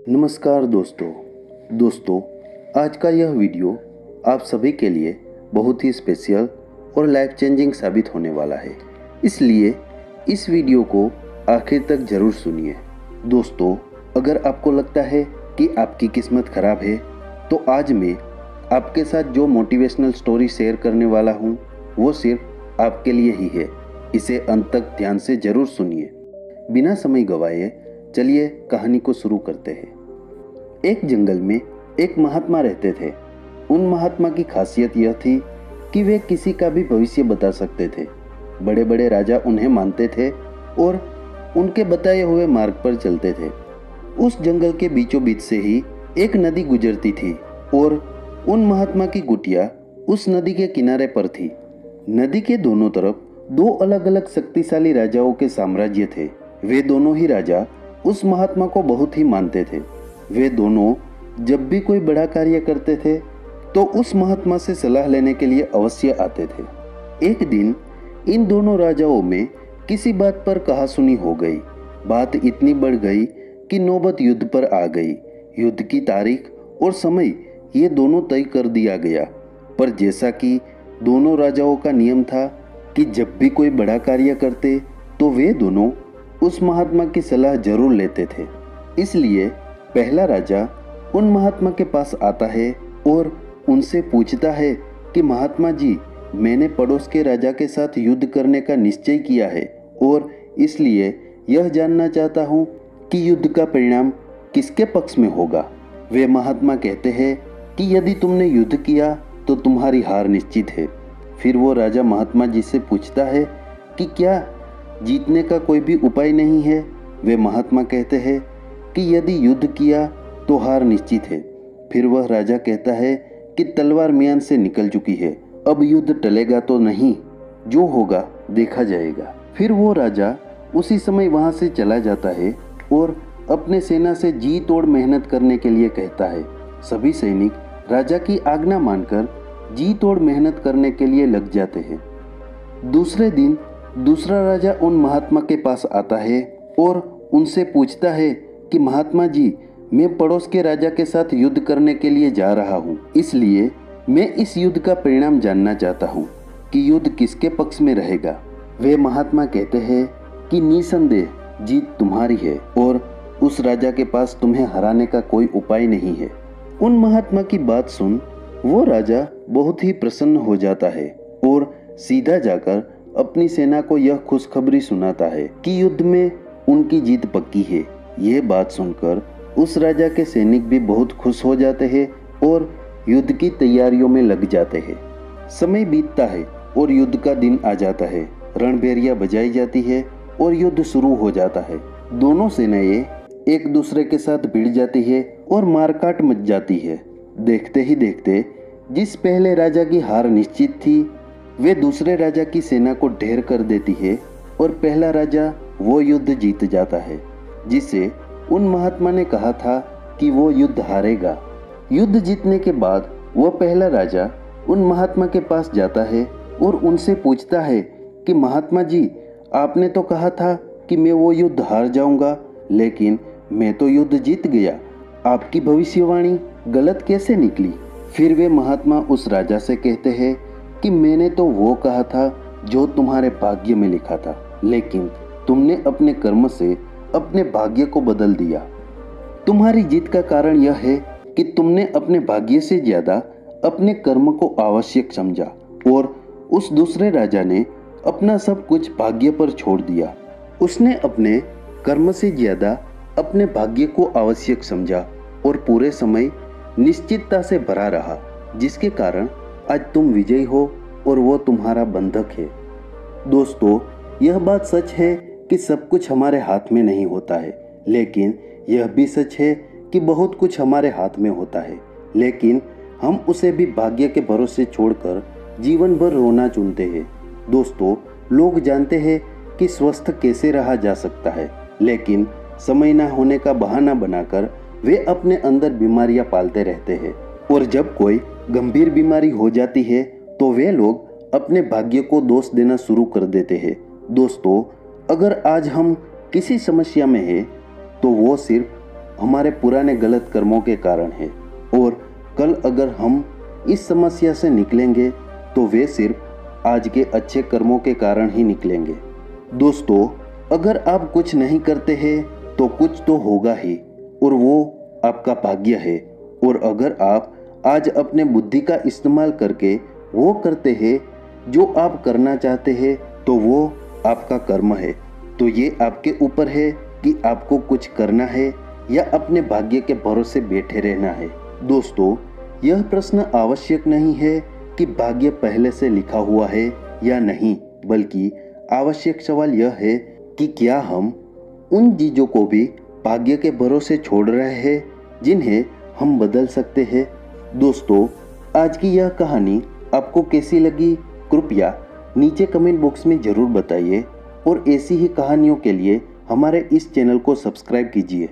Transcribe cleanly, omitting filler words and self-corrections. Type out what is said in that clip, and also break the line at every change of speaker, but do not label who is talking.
नमस्कार दोस्तों, आज का यह वीडियो आप सभी के लिए बहुत ही स्पेशल और लाइफ चेंजिंग साबित होने वाला है, इसलिए इस वीडियो को आखिर तक ज़रूर सुनिए। दोस्तों, अगर आपको लगता है कि आपकी किस्मत खराब है, तो आज मैं आपके साथ जो मोटिवेशनल स्टोरी शेयर करने वाला हूँ, वो सिर्फ आपके लिए ही है। इसे अंत तक ध्यान से ज़रूर सुनिए। बिना समय गवाए चलिए कहानी को शुरू करते हैं। एक जंगल में एक महात्मा रहते थे। उन महात्मा की खासियत यह थी कि वे किसी का भी भविष्य बता सकते थे। बड़े बड़े राजा उन्हें मानते थे और उनके बताए हुए मार्ग पर चलते थे। उस जंगल के बीचों बीच से ही एक नदी गुजरती थी और उन महात्मा की कुटिया उस नदी के किनारे पर थी। नदी के दोनों तरफ दो अलग अलग शक्तिशाली राजाओं के साम्राज्य थे। वे दोनों ही राजा उस महात्मा को बहुत ही मानते थे। वे दोनों जब भी कोई बड़ा कार्य करते थे तो उस महात्मा से सलाह लेने के लिए अवश्य आते थे। एक दिन इन दोनों राजाओं में किसी बात पर कहासुनी हो गई। बात इतनी बढ़ गई कि नौबत युद्ध पर आ गई। युद्ध की तारीख और समय ये दोनों तय कर दिया गया। पर जैसा कि दोनों राजाओं का नियम था कि जब भी कोई बड़ा कार्य करते तो वे दोनों उस महात्मा की सलाह जरूर लेते थे। इसलिए पहला राजा उन महात्मा के पास आता है और उनसे पूछता है कि महात्मा जी, मैंने पड़ोस के राजा के साथ युद्ध करने का निश्चय किया है और इसलिए यह जानना चाहता हूँ कि युद्ध का परिणाम किसके पक्ष में होगा। वे महात्मा कहते हैं कि यदि तुमने युद्ध किया तो तुम्हारी हार निश्चित है। फिर वो राजा महात्मा जी से पूछता है कि क्या जीतने का कोई भी उपाय नहीं है। वे महात्मा कहते हैं कि यदि युद्ध किया तो हार निश्चित है। फिर वह राजा कहता है कि तलवार म्यान से निकल चुकी है, अब युद्ध टलेगा तो नहीं, जो होगा देखा जाएगा। फिर वो राजा उसी समय वहां से चला जाता है और अपने सेना से जी तोड़ मेहनत करने के लिए कहता है। सभी सैनिक राजा की आज्ञा मानकर जी तोड़ मेहनत करने के लिए लग जाते हैं। दूसरे दिन दूसरा राजा उन महात्मा के पास आता है और उनसे पूछता है कि महात्मा जी, मैं पड़ोस के राजा के साथ युद्ध करने के लिए जा रहा हूँ, इसलिए मैं इस युद्ध का परिणाम जानना चाहता हूँ कि युद्ध किसके पक्ष में रहेगा। वे महात्मा कहते हैं कि निसंदेह जीत तुम्हारी है और उस राजा के पास तुम्हें हराने का कोई उपाय नहीं है। उन महात्मा की बात सुन वो राजा बहुत ही प्रसन्न हो जाता है और सीधा जाकर अपनी सेना को यह खुशखबरी सुनाता है कि युद्ध में उनकी जीत पक्की है। यह बात सुनकर उस राजा के सैनिक भी बहुत खुश हो जाते हैं और युद्ध की तैयारियों में लग जाते हैं। समय बीतता है और युद्ध का दिन आ जाता है। रणभेरियां बजाई जाती है और युद्ध शुरू हो जाता है। दोनों सेनाएं एक दूसरे के साथ भिड़ जाती है और मारकाट मच जाती है। देखते ही देखते जिस पहले राजा की हार निश्चित थी, वे दूसरे राजा की सेना को ढेर कर देती है और पहला राजा वो युद्ध जीत जाता है जिसे उन महात्मा ने कहा था कि वो युद्ध हारेगा। युद्ध जीतने के बाद वो पहला राजा उन महात्मा के पास जाता है और उनसे पूछता है कि महात्मा जी, आपने तो कहा था कि मैं वो युद्ध हार जाऊंगा, लेकिन मैं तो युद्ध जीत गया। आपकी भविष्यवाणी गलत कैसे निकली। फिर वे महात्मा उस राजा से कहते हैं कि मैंने तो वो कहा था जो तुम्हारे भाग्य में लिखा था, लेकिन तुमने अपने कर्म से अपने भाग्य को बदल दिया। तुम्हारी जीत का कारण यह है कि तुमने अपने भाग्य से ज्यादा अपने कर्म को आवश्यक समझा और उस दूसरे राजा ने अपना सब कुछ भाग्य पर छोड़ दिया। उसने अपने कर्म से ज्यादा अपने भाग्य को आवश्यक समझा और पूरे समय निश्चितता से भरा रहा, जिसके कारण आज तुम विजयी हो और वो तुम्हारा बंधक है। दोस्तों, यह बात सच है कि सब कुछ हमारे हाथ में नहीं होता है, लेकिन यह भी सच है कि बहुत कुछ हमारे हाथ में होता है, लेकिन हम उसे भी भाग्य के भरोसे छोड़कर जीवन भर रोना चुनते हैं। दोस्तों, लोग जानते हैं कि स्वस्थ कैसे रहा जा सकता है, लेकिन समय न होने का बहाना बनाकर वे अपने अंदर बीमारियां पालते रहते हैं और जब कोई गंभीर बीमारी हो जाती है तो वे लोग अपने भाग्य को दोष देना शुरू कर देते हैं। दोस्तों, अगर आज हम किसी समस्या में हैं तो वो सिर्फ हमारे पुराने गलत कर्मों के कारण है और कल अगर हम इस समस्या से निकलेंगे तो वे सिर्फ आज के अच्छे कर्मों के कारण ही निकलेंगे। दोस्तों, अगर आप कुछ नहीं करते हैं तो कुछ तो होगा ही और वो आपका भाग्य है। और अगर आप आज अपने बुद्धि का इस्तेमाल करके वो करते हैं जो आप करना चाहते हैं तो वो आपका कर्म है। तो ये आपके ऊपर है कि आपको कुछ करना है या अपने भाग्य के भरोसे बैठे रहना है। दोस्तों, यह प्रश्न आवश्यक नहीं है कि भाग्य पहले से लिखा हुआ है या नहीं, बल्कि आवश्यक सवाल यह है कि क्या हम उन चीज़ों को भी भाग्य के भरोसे छोड़ रहे हैं जिन्हें हम बदल सकते हैं। दोस्तों, आज की यह कहानी आपको कैसी लगी कृपया नीचे कमेंट बॉक्स में ज़रूर बताइए और ऐसी ही कहानियों के लिए हमारे इस चैनल को सब्सक्राइब कीजिए।